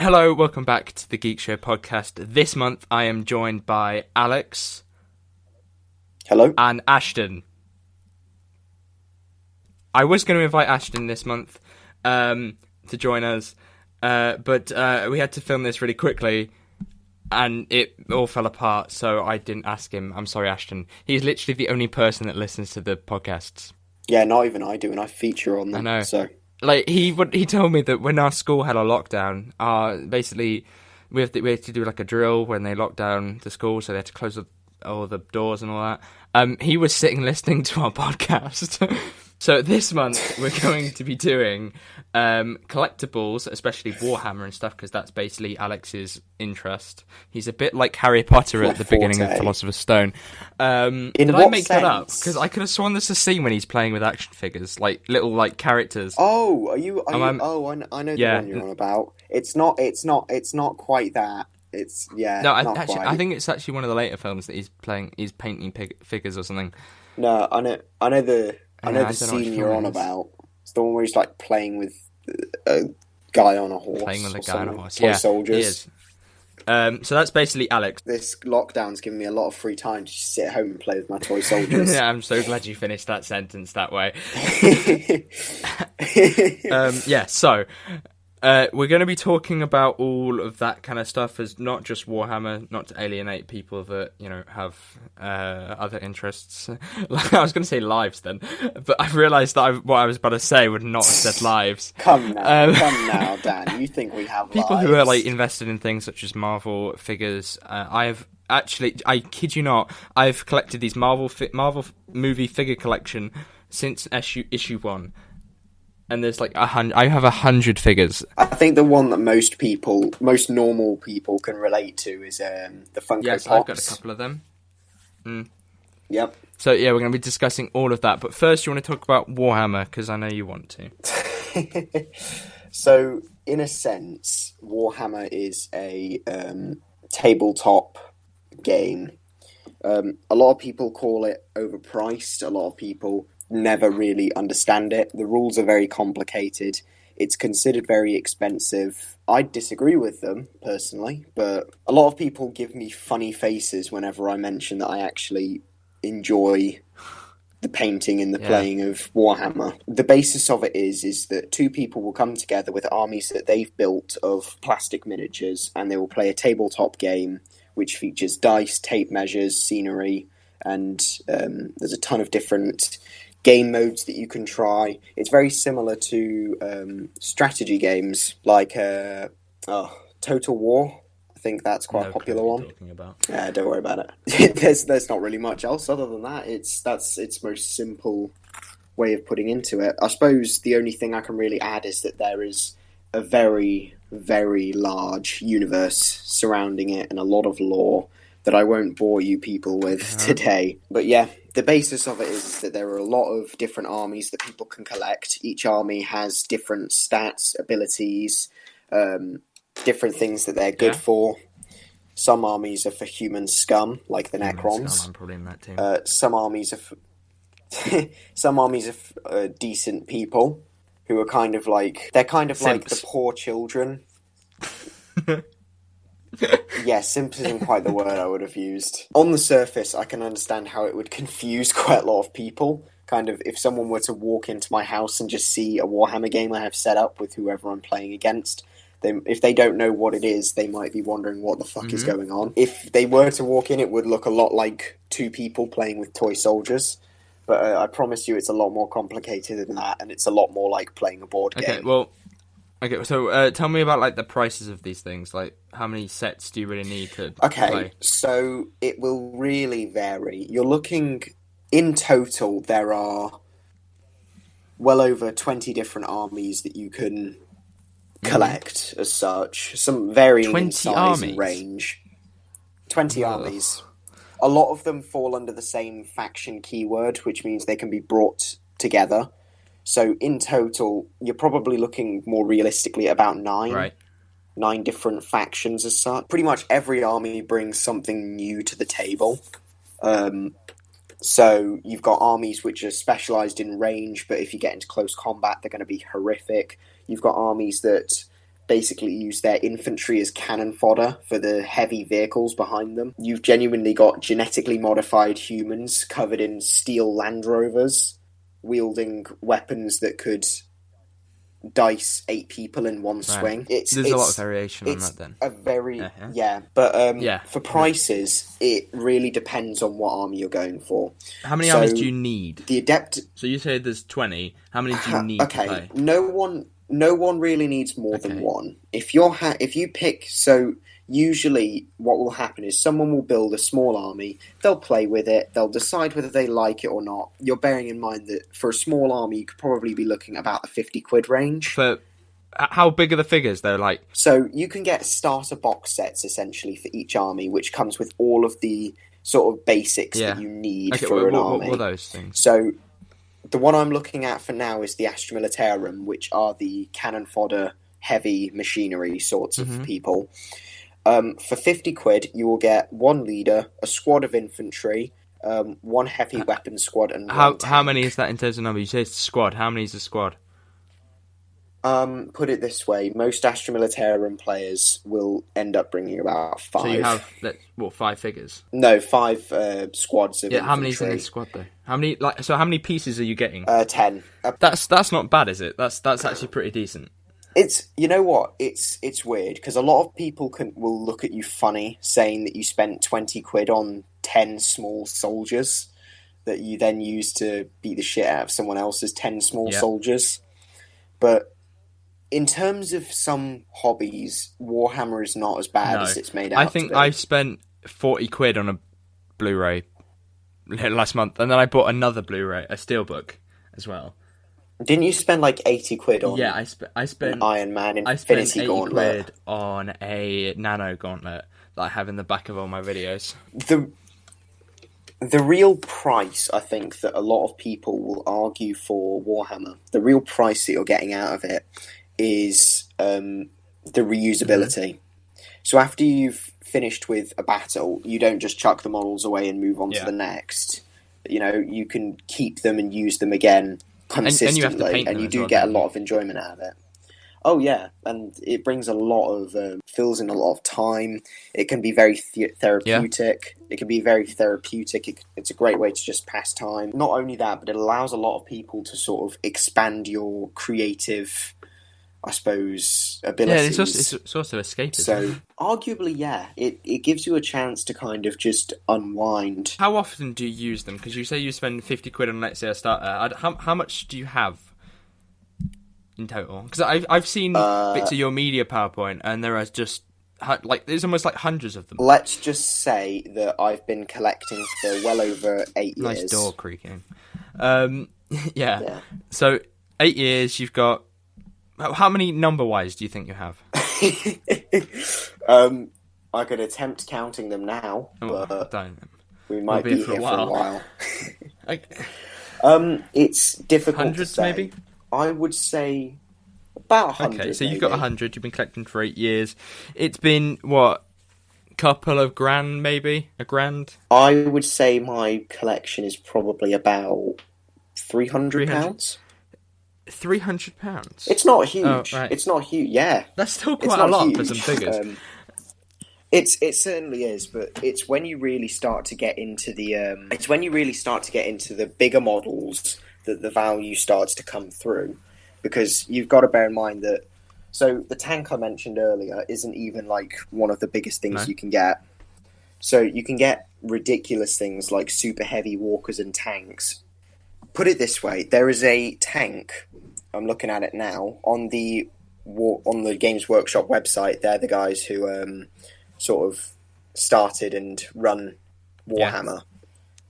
Hello, welcome back to the Geek Show podcast. This month I am joined by Alex. Hello. And Ashton. I was going to invite Ashton this month to join us, but we had to film this really quickly and it all fell apart, so I didn't ask him. I'm sorry, Ashton. He's literally the only person that listens to the podcasts. Yeah, not even I do, and I feature on them. I know. So. Like, he told me that when our school had a lockdown, basically we had to do like a drill when they locked down the school, so they had to close all the doors and all that. He was sitting listening to our podcast. So this month we're going to be doing collectables, especially WarHammer and stuff, because that's basically Alex's interest. He's a bit like Harry Potter at the beginning of Philosopher's Stone. Did I make that up? Because I could have sworn there's a scene when he's playing with action figures, like little like characters. Oh, I know the one you're on about. It's not quite that. It's not actually, quite. I think it's actually one of the later films that he's playing. He's painting figures or something. No, I know the scene you're on about. It's the one where he's like playing with a guy on a horse. Playing with a guy on a horse. Toy soldiers. He is. So that's basically Alex. This lockdown's given me a lot of free time to just sit at home and play with my toy soldiers. Yeah, I'm so glad you finished that sentence that way. So we're going to be talking about all of that kind of stuff as not just Warhammer, not to alienate people that, have other interests. I was going to say lives then, but I realised that what I was about to say would not have said lives. Come now, Dan. You think we have people lives? Who are like invested in things such as Marvel figures. I kid you not, I've collected these Marvel movie figure collection since issue 1. And there's like 100. I have 100 figures. I think the one that most normal people can relate to is the Funko Yes, Pops. I've got a couple of them. Yep. So yeah, we're going to be discussing all of that. But first, you want to talk about Warhammer, because I know you want to. So, in a sense, Warhammer is a tabletop game. A lot of people call it overpriced. A lot of people never really understand it. The rules are very complicated. It's considered very expensive. I disagree with them, personally, but a lot of people give me funny faces whenever I mention that I actually enjoy the painting and the playing of Warhammer. The basis of it is that two people will come together with armies that they've built of plastic miniatures, and they will play a tabletop game which features dice, tape measures, scenery, and there's a ton of different game modes that you can try. It's very similar to strategy games like Total War. I think that's quite a popular one. Yeah, don't worry about it. there's not really much else other than that. That's its most simple way of putting into it. I suppose the only thing I can really add is that there is a very, very large universe surrounding it and a lot of lore that I won't bore you people with today. But yeah, the basis of it is that there are a lot of different armies that people can collect. Each army has different stats, abilities, different things that they're good for. Some armies are for human scum, like the Necrons. I'm probably in that team. Some armies are for decent people who are kind of like the poor children. Yeah, simp isn't quite the word I would have used. On the surface, I can understand how it would confuse quite a lot of people. Kind of, if someone were to walk into my house and just see a Warhammer game I have set up with whoever I'm playing against, if they don't know what it is, they might be wondering what the fuck is going on. If they were to walk in, it would look a lot like two people playing with toy soldiers. But I promise you it's a lot more complicated than that, and it's a lot more like playing a board game. Okay, so tell me about like the prices of these things. Like, how many sets do you really need to play? So it will really vary. You're looking, in total, there are well over 20 different armies that you can collect as such. Some varying in size and range. 20 armies. A lot of them fall under the same faction keyword, which means they can be brought together. So in total, you're probably looking more realistically at about 9. Right. 9 different factions as such. Pretty much every army brings something new to the table. So you've got armies which are specialised in range, but if you get into close combat, they're going to be horrific. You've got armies that basically use their infantry as cannon fodder for the heavy vehicles behind them. You've genuinely got genetically modified humans covered in steel Land Rovers, wielding weapons that could dice 8 people in one swing. There's a lot of variation on that then. For prices, it really depends on what army you're going for. How many armies do you need? The Adept... So you say there's 20. How many do you need to play? No one really needs more than one. If you pick... So usually what will happen is someone will build a small army, they'll play with it, they'll decide whether they like it or not. You're bearing in mind that for a small army, you could probably be looking at about the 50 quid range. For how big are the figures, though? Like, so you can get starter box sets, essentially, for each army, which comes with all of the sort of basics that you need for an army. What are those things? So the one I'm looking at for now is the Astra Militarum, which are the cannon fodder, heavy machinery sorts of people. For 50 quid, you will get one leader, a squad of infantry, one heavy weapon squad, and one tank. How many is that in terms of number? You say it's a squad. How many is a squad? Put it this way: most Astra Militarum players will end up bringing about 5. So you have 5 figures? No, 5 squads of infantry. How many is in this squad though? How many pieces are you getting? 10. That's not bad, is it? That's actually pretty decent. It's, you know what, it's weird, because a lot of people will look at you funny saying that you spent 20 quid on 10 small soldiers that you then use to beat the shit out of someone else's 10 small soldiers. But in terms of some hobbies, Warhammer is not as bad as it's made out to be. I think I spent 40 quid on a Blu-ray last month, and then I bought another Blu-ray, a Steelbook, as well. Didn't you spend like 80 quid on I spent an Iron Man Infinity I spent 80 Gauntlet? quid on a Nano Gauntlet that I have in the back of all my videos. The real price, I think, that a lot of people will argue for Warhammer, the real price that you're getting out of it is the reusability. So after you've finished with a battle, you don't just chuck the models away and move on to the next. You know, you can keep them and use them again consistently, and you have to paint them and you as do well, get a lot of enjoyment out of it. Oh yeah, and it brings a lot of fills in a lot of time. It can be very therapeutic. It can be very therapeutic. It's a great way to just pass time. Not only that, but it allows a lot of people to sort of expand your creative, I suppose, abilities. Yeah, it's also escapism. So, arguably, it gives you a chance to kind of just unwind. How often do you use them? Because you say you spend 50 quid on, let's say, a starter. How much do you have in total? Because I've seen bits of your media PowerPoint, and there are just, there's almost like hundreds of them. Let's just say that I've been collecting for well over 8 years. Nice door creaking. Yeah. So, 8 years, you've got... How many number-wise do you think you have? I could attempt counting them now, but don't. We might be here for a while. Okay. It's difficult Hundreds, to say. maybe? I would say about 100. Okay, so you've got 100. You've been collecting for 8 years. It's been, what, couple of grand, maybe? A grand? I would say my collection is probably about £300. £300? It's not huge. Oh, right. It's not huge. Yeah, that's still quite a lot for some figures. It certainly is, but it's when you really start to get into the bigger models that the value starts to come through, because you've got to bear in mind that the tank I mentioned earlier isn't even like one of the biggest things you can get. So you can get ridiculous things like super heavy walkers and tanks. Put it this way, there is a tank, I'm looking at it now, on the Games Workshop website. They're the guys who sort of started and run Warhammer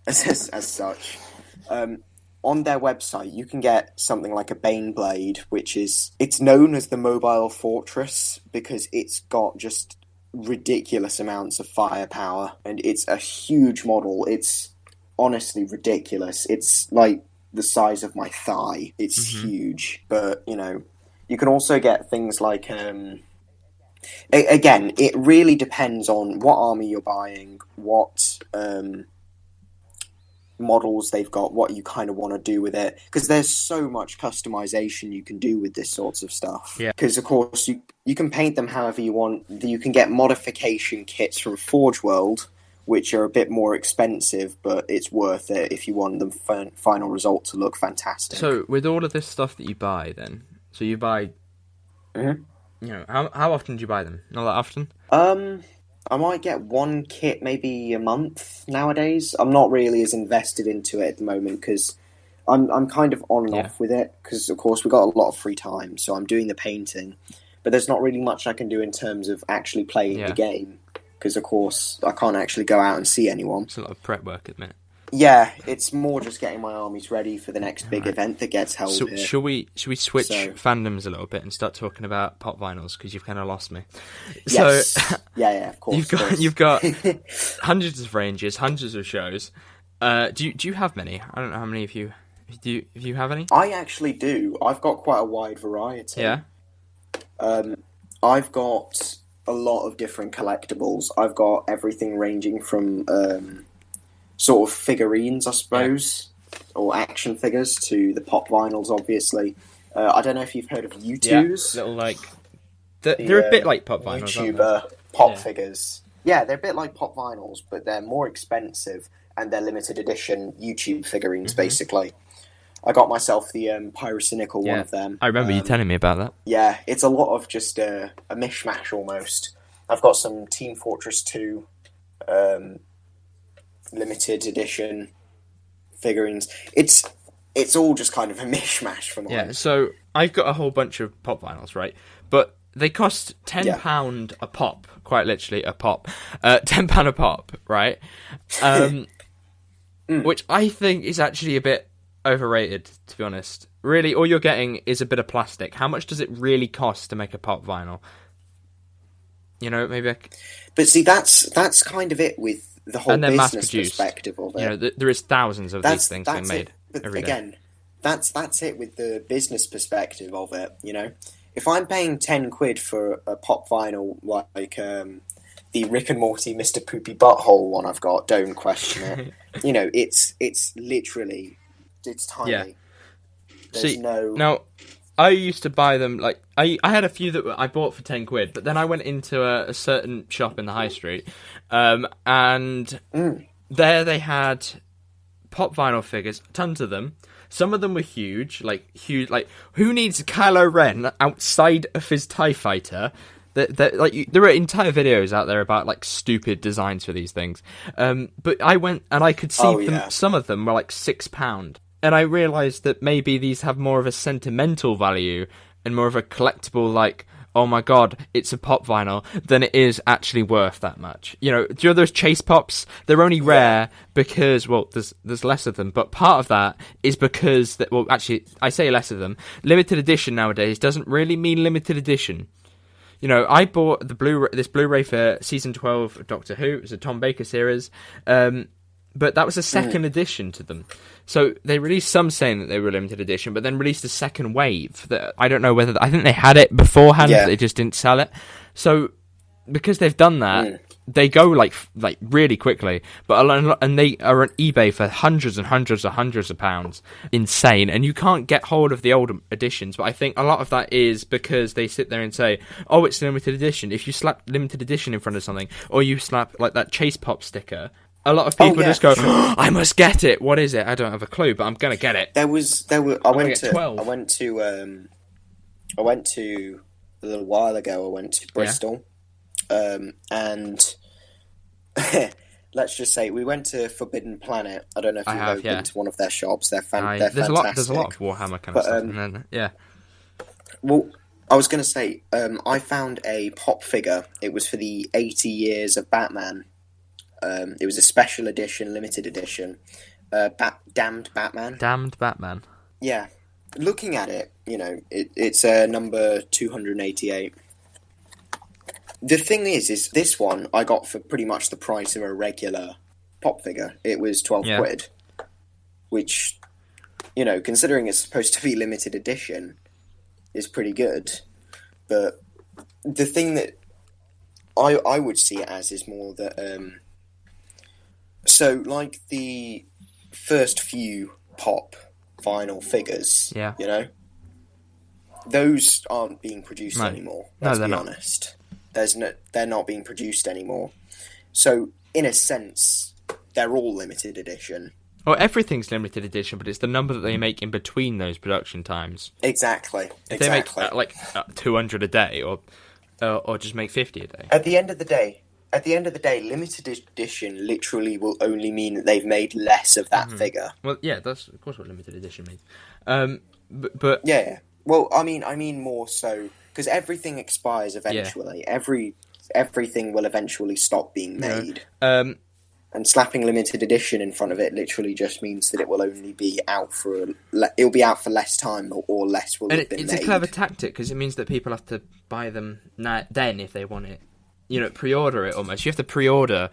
as such. On their website, you can get something like a Baneblade, it's known as the Mobile Fortress because it's got just ridiculous amounts of firepower, and it's a huge model. It's honestly ridiculous. It's like the size of my thigh. It's huge. But, you can also get things like... again, it really depends on what army you're buying, what models they've got, what you kind of want to do with it, because there's so much customization you can do with this sorts of stuff. Yeah. Because of course you can paint them however you want. You can get modification kits from Forge World, which are a bit more expensive, but it's worth it if you want the final result to look fantastic. So with all of this stuff that you buy, then, so you buy, Mhm. you know, how often do you buy them? Not that often. I might get one kit maybe a month nowadays. I'm not really as invested into it at the moment because I'm kind of on and off with it because, of course, we've got a lot of free time, so I'm doing the painting. But there's not really much I can do in terms of actually playing the game because, of course, I can't actually go out and see anyone. It's a lot of prep work at the minute. Yeah, it's more just getting my armies ready for the next big event that gets held So here. should we switch fandoms a little bit and start talking about pop vinyls, because you've kind of lost me. Yes. So yeah, of course. You've got hundreds of ranges, hundreds of shows. Do you have many? I don't know how many of you. Do you have any? I actually do. I've got quite a wide variety. Yeah. I've got a lot of different collectibles. I've got everything ranging from sort of figurines, I suppose, or action figures, to the pop vinyls, obviously. I don't know if you've heard of U2s. Yeah, little they're a bit like pop vinyls, YouTuber pop figures. Yeah, they're a bit like pop vinyls, but they're more expensive and they're limited edition YouTube figurines, basically. I got myself the Pyrocynical one of them. I remember you telling me about that. Yeah, it's a lot of just a mishmash almost. I've got some Team Fortress 2 limited edition figurines. It's all just kind of a mishmash for mine. Yeah, so I've got a whole bunch of pop vinyls, right? But they cost £10 a pop, quite literally a pop. £10 a pop, right? Which I think is actually a bit overrated, to be honest. Really, all you're getting is a bit of plastic. How much does it really cost to make a pop vinyl? You know, maybe But see, that's kind of it with the whole business perspective of it. You know, there is thousands of these things being made every day. Again, that's it with the business perspective of it, you know. If I'm paying £10 for a pop vinyl like the Rick and Morty Mr. Poopy Butthole one I've got, don't question it. You know, it's literally, it's tiny. Yeah. There's Now, I used to buy them, like, I had a few that I bought for £10, but then I went into a certain shop in the high street, and there they had pop vinyl figures, tons of them. Some of them were huge, like, who needs Kylo Ren outside of his TIE fighter? Like, there are entire videos out there about, like, stupid designs for these things. But I went, and I could see some of them were, like, £6. And I realised that maybe these have more of a sentimental value and more of a collectible, like, oh my god, it's a pop vinyl, than it is actually worth that much. You know, do you know those chase pops? They're only rare because, well, there's less of them, but part of that is because, well, actually, I say less of them. Limited edition nowadays doesn't really mean limited edition. You know, I bought this Blu-ray for Season 12 of Doctor Who. It was a Tom Baker series. But that was a second edition to them. So they released some saying that they were limited edition, but then released a second wave that I don't know whether... I think they had it beforehand, but they just didn't sell it. So because they've done that, they go like really quickly. And they are on eBay for hundreds and hundreds and hundreds of pounds. Insane. And you can't get hold of the old editions. But I think a lot of that is because they sit there and say, oh, it's limited edition. If you slap limited edition in front of something, or you slap like that Chase Pop sticker... A lot of people just go, I must get it. What is it? I don't have a clue, but I'm gonna get it. I went to a little while ago. I went to Bristol, and let's just say we went to Forbidden Planet. I don't know if you've ever been to one of their shops. They're fantastic. There's a lot of Warhammer kind of stuff. And then, Well, I was going to say, I found a pop figure. It was for the 80 years of Batman. It was a special edition, limited edition. Damned Batman. Damned Batman. Yeah. Looking at it, you know, it's number 288. The thing is this one I got for pretty much the price of a regular pop figure. It was £12, which, you know, considering it's supposed to be limited edition, is pretty good. But the thing that I would see it as is more that... So, like the first few pop vinyl figures, Yeah. you know, those aren't being produced anymore. Let's be honest. They're not being produced anymore. So, in a sense, they're all limited edition. Well, everything's limited edition, but it's the number that they make in between those production times. Exactly. If they make 200 a day, or just make 50 a day. At the end of the day, limited edition literally will only mean that they've made less of that figure. Well, yeah, that's of course what limited edition means. But yeah. Well, I mean more so because everything expires eventually. Yeah. Everything will eventually stop being made. And slapping limited edition in front of it literally just means that it will only be out for less time, or less will have been made. It's a clever tactic because it means that people have to buy them then if they want it. You know, pre-order it almost. You have to pre-order.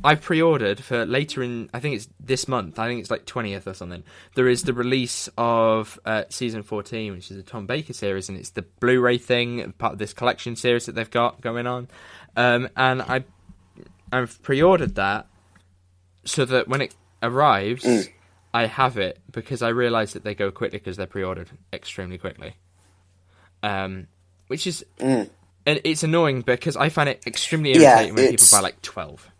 I've pre-ordered for later in, I think it's this month. I think it's like 20th or something. There is the release of Season 14, which is a Tom Baker series, and it's the Blu-ray thing, part of this collection series that they've got going on. And I've pre-ordered that so that when it arrives, I have it, because I realise that they go quickly because they're pre-ordered extremely quickly. Which is... And it's annoying because I find it extremely irritating when people buy like 12.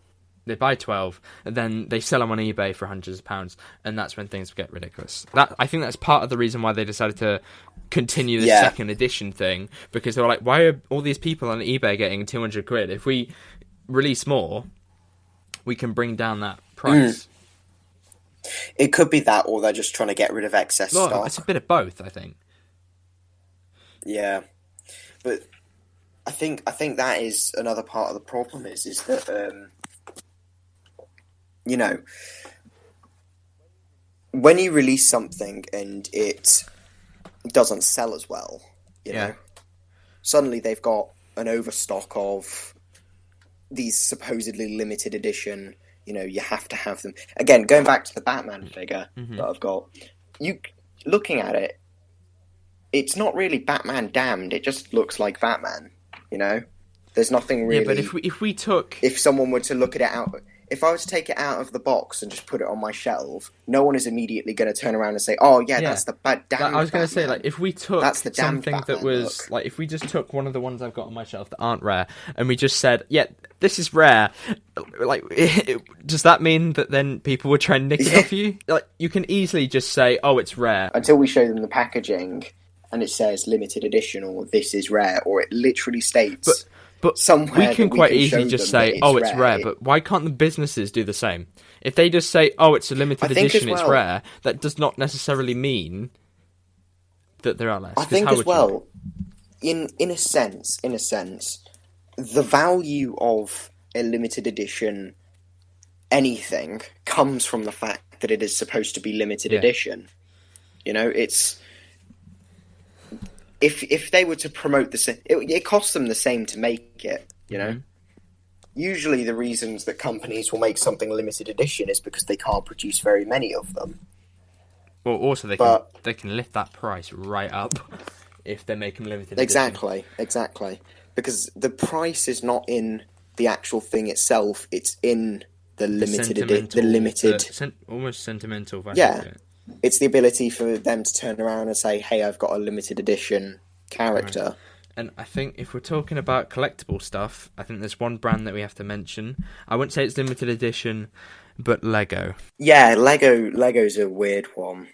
They buy 12, and then they sell them on eBay for hundreds of pounds, and that's when things get ridiculous. I think that's part of the reason why they decided to continue the second edition thing, because they were like, why are all these people on eBay getting 200 quid? If we release more, we can bring down that price. It could be that, or they're just trying to get rid of excess stock. It's a bit of both, I think. Yeah, but... I think that is another part of the problem is that, you know, when you release something and it doesn't sell as well, you know, suddenly they've got an overstock of these supposedly limited edition, you know, you have to have them. Again, going back to the Batman figure that I've got, looking at it, it's not really Batman damned, it just looks like Batman. You know, there's nothing really. Yeah, but if someone were to look at it out, if I was to take it out of the box and just put it on my shelf, no one is immediately going to turn around and say, "Oh, yeah, that's the damn." I was going to say, like, if we took something Batman that was like, if we just took one of the ones I've got on my shelf that aren't rare, and we just said, "Yeah, this is rare," like, does that mean that then people would try and nick it off you? Like, you can easily just say, "Oh, it's rare," until we show them the packaging. And it says limited edition, or this is rare, or it literally states. But somewhere we can quite easily just say, "Oh, it's rare." But why can't the businesses do the same? If they just say, "Oh, it's a limited edition, it's rare," that does not necessarily mean that there are less. I think as well, in a sense, the value of a limited edition anything comes from the fact that it is supposed to be limited edition. You know, it's. If they were to promote the same, it costs them the same to make it, you know? Usually the reasons that companies will make something limited edition is because they can't produce very many of them. Well, also they can lift that price right up if they make them limited edition. Exactly. Because the price is not in the actual thing itself, it's in the limited edition. Almost sentimental value. Yeah. It's the ability for them to turn around and say, "Hey, I've got a limited edition character." Right. And I think if we're talking about collectible stuff, I think there's one brand that we have to mention. I wouldn't say it's limited edition, but Lego. Yeah, Lego's a weird one.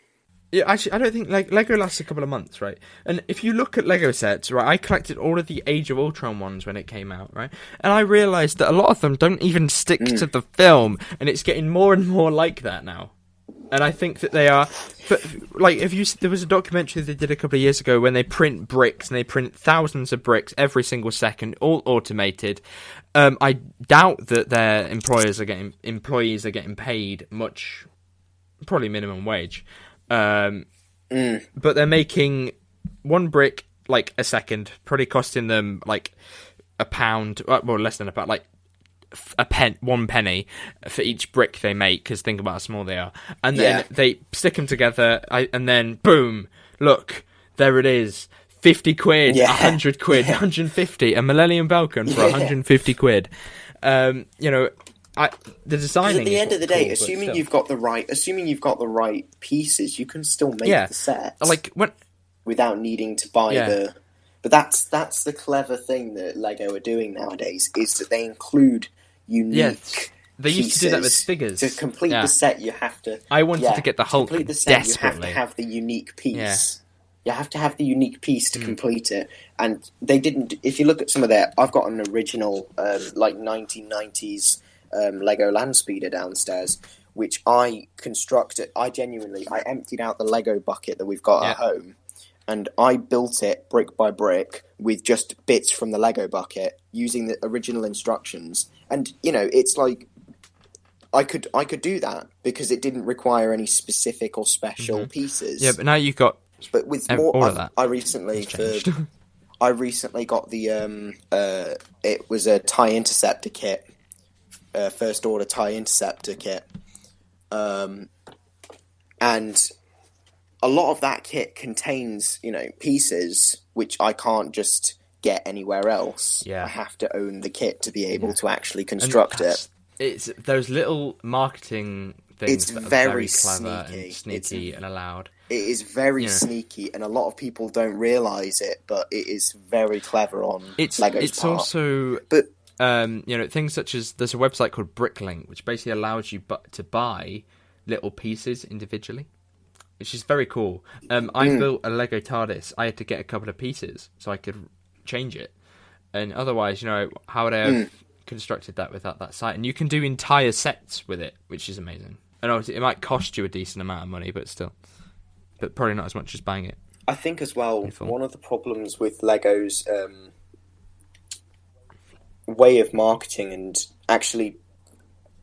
Yeah, actually, I don't think Lego lasts a couple of months, right? And if you look at Lego sets, right, I collected all of the Age of Ultron ones when it came out, right? And I realised that a lot of them don't even stick to the film, and it's getting more and more like that now. And I think that they are, like, there was a documentary they did a couple of years ago when they print bricks, and they print thousands of bricks every single second, all automated. I doubt that their employees are getting paid much, probably minimum wage. But they're making one brick like a second, probably costing them like £1, well, less than a pound, like one penny for each brick they make, because think about how small they are, and then they stick them together, and then boom, look, there it is, 50 quid, 100 quid, 150, a Millennium Falcon for 150 quid. You know, The designing. At the end of the day, cool, assuming you've got the right pieces, you can still make the set. Like without needing to buy the. But that's the clever thing that Lego are doing nowadays, is that they include unique. They used to do that with figures. To complete the set, you have to. I wanted to get the Hulk desperately. You have to have the unique piece. Yeah. You have to have the unique piece to complete it, and they didn't. If you look at some of their, I've got an original 1990s Lego Land Speeder downstairs, which I constructed. I emptied out the Lego bucket that we've got at home, and I built it brick by brick with just bits from the Lego bucket using the original instructions. And it's like I could do that because it didn't require any specific or special pieces. Yeah, but now you've got. But with more, all of that, I recently got the it was a TIE Interceptor kit, first order TIE Interceptor kit, and a lot of that kit contains pieces which I can't just get anywhere else. Yeah, I have to own the kit to be able to actually construct it. It's those little marketing things that are very clever and sneaky and allowed. It is very sneaky, and a lot of people don't realise it, but it is very clever on Lego's part. It's also, things such as, there's a website called Bricklink, which basically allows you to buy little pieces individually, which is very cool. I built a Lego TARDIS. I had to get a couple of pieces so I could change it, and otherwise, how would I have constructed that without that site? And you can do entire sets with it, which is amazing. And obviously, it might cost you a decent amount of money, but still. But probably not as much as buying it. I think as well, one of the problems with Lego's way of marketing and actually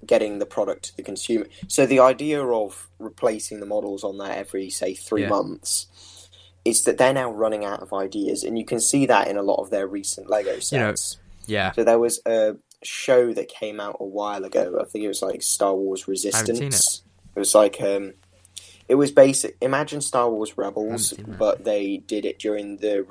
getting the product to the consumer. So the idea of replacing the models on there every, say, 3 months is that they're now running out of ideas. And you can see that in a lot of their recent Lego sets. So there was a show that came out a while ago. I think it was like Star Wars Resistance. I haven't seen it. It was like... it was basic. Imagine Star Wars Rebels, but they did it during the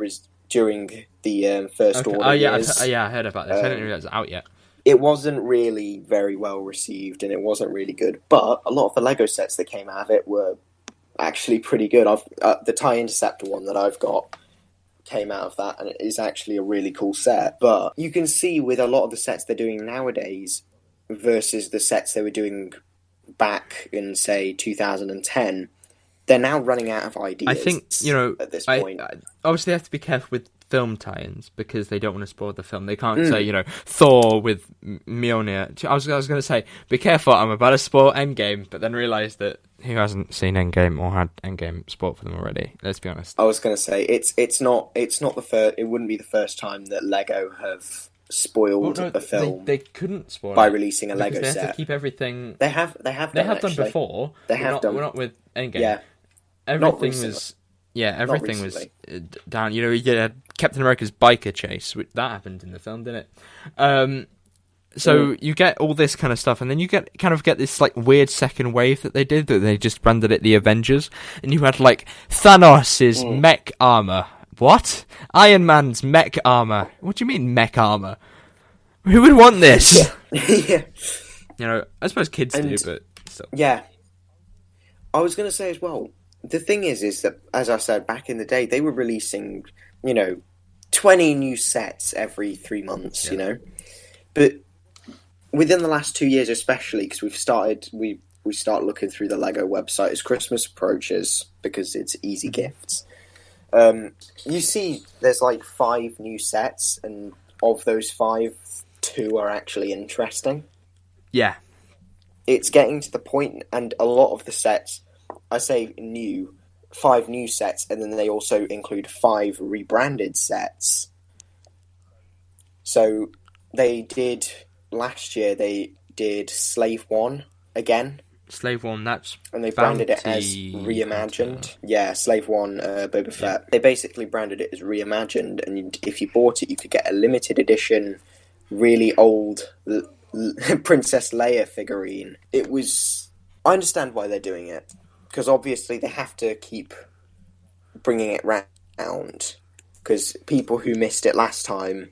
First Order years. I heard about this. I didn't realize it was out yet. It wasn't really very well received, and it wasn't really good. But a lot of the Lego sets that came out of it were actually pretty good. The TIE Interceptor one that I've got came out of that, and it is actually a really cool set. But you can see with a lot of the sets they're doing nowadays versus the sets they were doing back in, say, 2010, they're now running out of ideas. I think, at this point. Obviously, they have to be careful with film tie-ins because they don't want to spoil the film. They can't say, Thor with Mjolnir. I was going to say, be careful, I'm about to spoil Endgame, but then realise that who hasn't seen Endgame or had Endgame spoiled for them already? Let's be honest. I was going to say, it's not the first. It wouldn't be the first time that Lego have spoiled a film. They couldn't spoil by releasing a Lego set. They have to keep everything. They have done before. We're not with Endgame. Yeah, everything was down. You had Captain America's biker chase. That happened in the film, didn't it? So you get all this kind of stuff, and then you get this like weird second wave that they did, that they just branded it the Avengers, and you had like Thanos' mech armor. What? Iron Man's mech armor. What do you mean mech armor? Who would want this? Yeah. I suppose kids do, but still. Yeah. I was going to say as well, the thing is that, as I said, back in the day, they were releasing, 20 new sets every 3 months, But within the last 2 years especially, because we start looking through the Lego website as Christmas approaches, because it's easy gifts. You see there's like 5 new sets, and of those 5, 2 are actually interesting. Yeah. It's getting to the point, and a lot of the sets, I say 5 new sets, and then they also include 5 rebranded sets. So last year they did Slave One again. Slave One, and they branded it as Reimagined. Yeah, Slave One, Boba Fett. Yeah. They basically branded it as Reimagined, and if you bought it, you could get a limited edition, really old Princess Leia figurine. I understand why they're doing it, because obviously they have to keep bringing it round, because people who missed it last time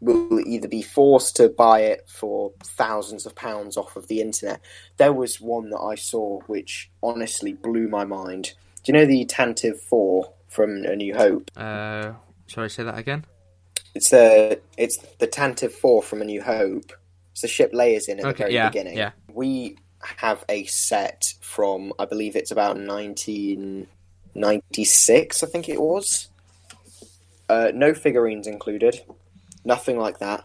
will either be forced to buy it for thousands of pounds off of the internet. There was one that I saw which honestly blew my mind. Do you know the Tantive 4 from A New Hope? Sorry, say that again? It's the Tantive 4 from A New Hope. It's the ship Leia's in at the very beginning. Yeah. We have a set from, I believe it's about 1996, I think it was. No figurines included. Nothing like that.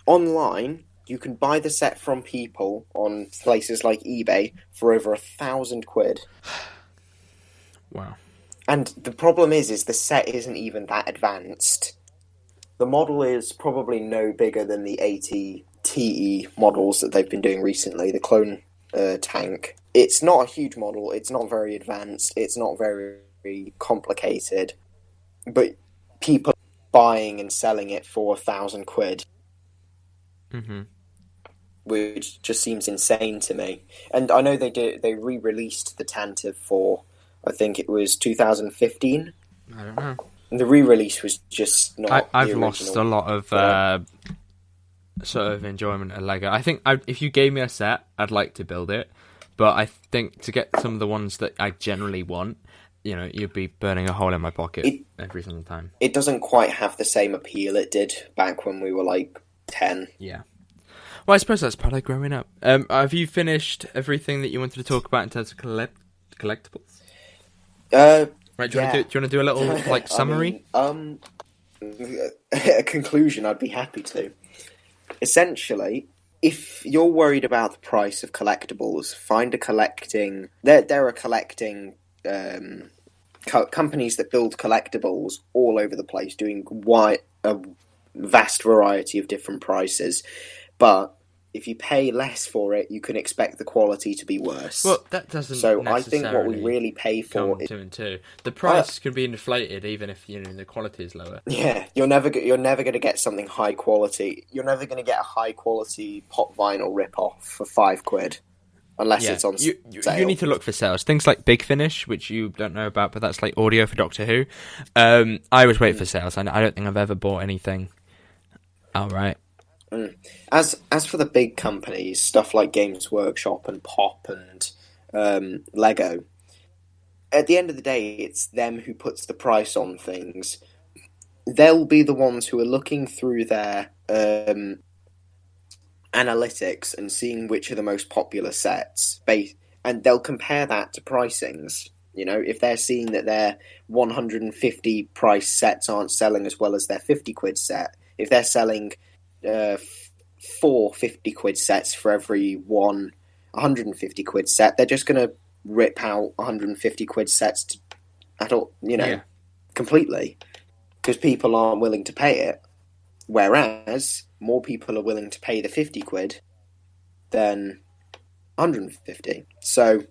Online, you can buy the set from people on places like eBay for over 1,000 quid. Wow. And the problem is the set isn't even that advanced. The model is probably no bigger than the 80 TE models that they've been doing recently, the clone tank. It's not a huge model, it's not very advanced, it's not very complicated, but people are buying and selling it for 1,000 quid. Mm-hmm. Which just seems insane to me. And I know they re-released the Tantive 4, I think it was 2015. I don't know. And the re-release was just not I've lost a lot of sort of enjoyment at Lego. I think if you gave me a set, I'd like to build it. But I think to get some of the ones that I generally want, you'd be burning a hole in my pocket every single time. It doesn't quite have the same appeal it did back when we were like 10. Yeah. Well, I suppose that's part of growing up. Have you finished everything that you wanted to talk about in terms of collectibles? Right, do you want to do a little summary? A conclusion, I'd be happy to. Essentially, if you're worried about the price of collectibles, find a collecting. There are collecting companies that build collectibles all over the place, doing a vast variety of different prices. But if you pay less for it, you can expect the quality to be worse. Well, that doesn't. So I think what we really pay for is 2 and 2. The price can be inflated even if the quality is lower. Yeah, you're never going to get something high quality. You're never going to get a high quality pop vinyl rip off for £5, unless it's on sale. You need to look for sales. Things like Big Finish, which you don't know about, but that's like audio for Doctor Who. I always wait for sales. I don't think I've ever bought anything outright. As for the big companies, stuff like Games Workshop and Pop and Lego, at the end of the day, it's them who puts the price on things. They'll be the ones who are looking through their analytics and seeing which are the most popular sets, and they'll compare that to pricings. If they're seeing that their 150 price sets aren't selling as well as their 50 quid set, if they're selling 4 50 quid sets for every 150 quid set, they're just going to rip out 150 quid sets completely, because people aren't willing to pay it, whereas more people are willing to pay the 50 quid than 150. So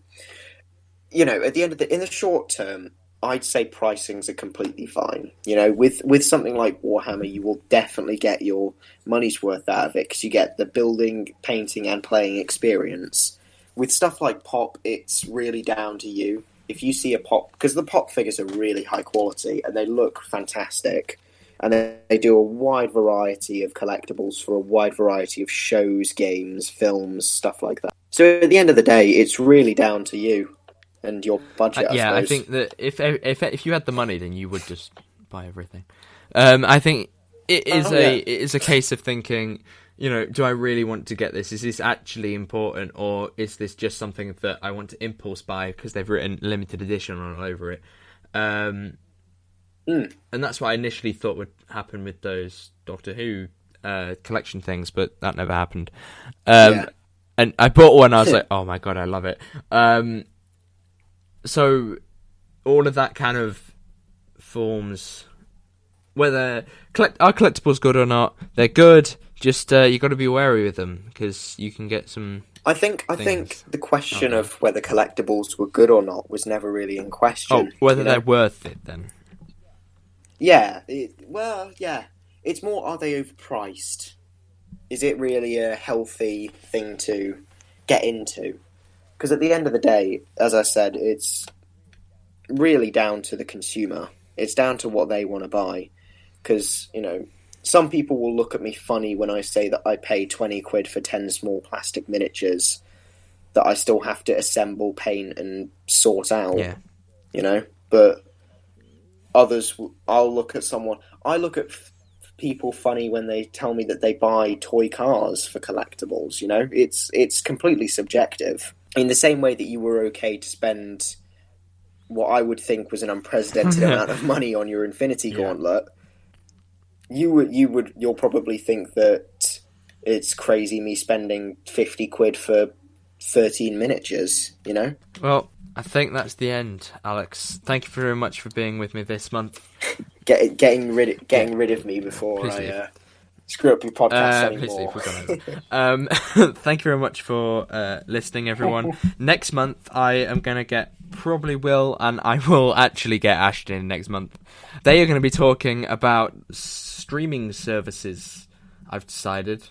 at the end of in the short term, I'd say pricings are completely fine. With something like WarHammer, you will definitely get your money's worth out of it because you get the building, painting, and playing experience. With stuff like Pop, it's really down to you. If you see a Pop, because the Pop figures are really high quality and they look fantastic, and they do a wide variety of collectibles for a wide variety of shows, games, films, stuff like that. So at the end of the day, it's really down to you and your budget. I think that if you had the money, then you would just buy everything. I think it is a case of thinking, do I really want to get this? Is this actually important, or is this just something that I want to impulse buy because they've written limited edition all over it? And that's what I initially thought would happen with those Doctor Who collection things, but that never happened. And I bought one. I was like, oh my god, I love it. So all of that kind of forms whether are collectibles good or not. They're good. Just you got to be wary with them because you can get some. I think the question of whether collectibles were good or not was never really in question. Oh, whether they're worth it then. Yeah. It's more, are they overpriced? Is it really a healthy thing to get into? Because at the end of the day, as I said, it's really down to the consumer. It's down to what they want to buy. Because, some people will look at me funny when I say that I pay 20 quid for 10 small plastic miniatures that I still have to assemble, paint, and sort out. Yeah. You know? But others, I'll look at someone... I look at people funny when they tell me that they buy toy cars for collectibles, you know? It's completely subjective. In the same way that you were okay to spend what I would think was an unprecedented amount of money on your Infinity Gauntlet, you'll probably think that it's crazy me spending 50 quid for 13 miniatures, you know? Well, I think that's the end, Alex. Thank you very much for being with me this month. Getting rid of me before I screw up your podcast anymore. Thank you very much for listening, everyone. Next month, I am going to get probably Will, and I will actually get Ashton next month. They are going to be talking about streaming services, I've decided.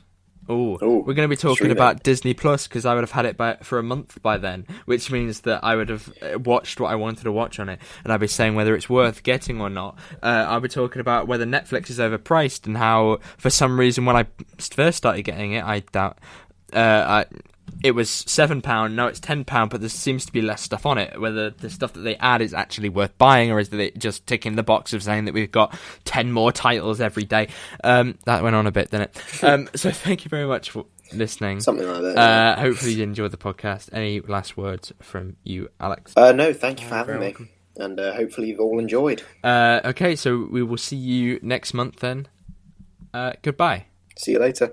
We're going to be talking about Disney Plus, because I would have had it for a month by then, which means that I would have watched what I wanted to watch on it, and I'd be saying whether it's worth getting or not. I'll be talking about whether Netflix is overpriced, and how, for some reason, when I first started getting it, I doubt... it was £7, now it's £10, but there seems to be less stuff on it. Whether the stuff that they add is actually worth buying, or is it just ticking the box of saying that we've got 10 more titles every day. That went on a bit, didn't it? So thank you very much for listening. Something like that. Hopefully you enjoyed the podcast. Any last words from you, Alex? No, thank you for having me. Welcome. And hopefully you've all enjoyed. Okay, so we will see you next month then. Goodbye. See you later.